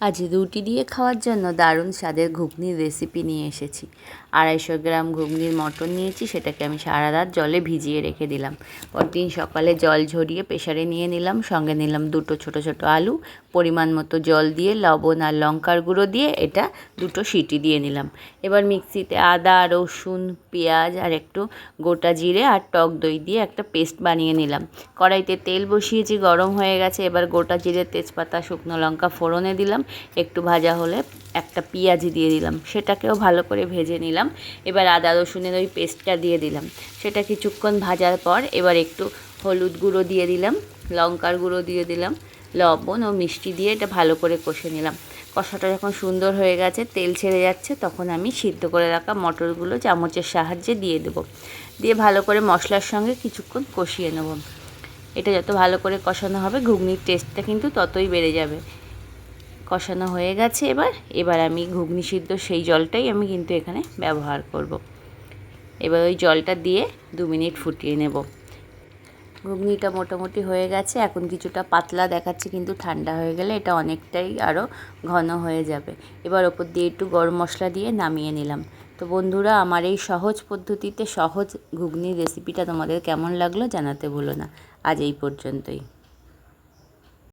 আজ রুটি দিয়ে খাওয়ার জন্য দারুণ স্বাদের ঘুগনির রেসিপি নিয়ে এসেছি। 250 গ্রাম ঘুগনির মটর নিয়েছি, সেটাকে আমি সারা রাত জলে ভিজিয়ে রেখে দিলাম। পরদিন সকালে জল ঝরিয়ে প্রেসারে নিয়ে নিলাম, সঙ্গে নিলাম দুটো ছোট ছোট আলু, পরিমাণ মতো জল দিয়ে লবণ আর লঙ্কার গুঁড়ো দিয়ে এটা দুটো সিটি দিয়ে নিলাম। এবার মিক্সিতে আদা, রসুন, পেঁয়াজ আর একটু গোটা জিরে আর টক দই দিয়ে একটা পেস্ট বানিয়ে নিলাম। কড়াইতে তেল বসিয়েছি, গরম হয়ে গেছে। এবার গোটা জিরে, তেজপাতা, শুকনো লঙ্কা ফোড়নে দিলাম। একটু ভাজা হলে একটা পেঁয়াজ দিয়ে দিলাম, সেটাকেও ভালো করে ভেজে নিলাম। এবার আদা রসুনের ওই পেস্টটা দিয়ে দিলাম, সেটা কিছুক্ষণ ভাজার পর এবার একটু হলুদ গুঁড়ো দিয়ে দিলাম, লঙ্কার গুঁড়ো দিয়ে দিলাম, লবণ ও মিষ্টি দিয়ে এটা ভালো করে কষে নিলাম। কষাটা যখন সুন্দর হয়ে গেছে, তেল ছেড়ে যাচ্ছে, তখন আমি সিদ্ধ করে রাখা মটরগুলো চামচের সাহায্যে দিয়ে দেবো। দিয়ে ভালো করে মশলার সঙ্গে কিছুক্ষণ কষিয়ে নেব। এটা যত ভালো করে কষানো হবে, ঘুগনির টেস্টটা কিন্তু ততই বেড়ে যাবে। কষানো হয়ে গেছে। এবার আমি ঘুগনি সিদ্ধ সেই জলটাই আমি কিন্তু এখানে ব্যবহার করব। এবার ওই জলটা দিয়ে 2 মিনিট ফুটিয়ে নেব। ঘুগনিটা মোটামুটি হয়ে গেছে, এখন কিছুটা পাতলা দেখাচ্ছে, কিন্তু ঠান্ডা হয়ে গেলে এটা অনেকটাই আরও ঘন হয়ে যাবে। এবার ওপর দিয়ে একটু গরম মশলা দিয়ে নামিয়ে নিলাম। তো বন্ধুরা, আমার এই সহজ পদ্ধতিতে সহজ ঘুগনির রেসিপিটা তোমাদের কেমন লাগলো জানাতে ভুলো না। আজ এই পর্যন্তই।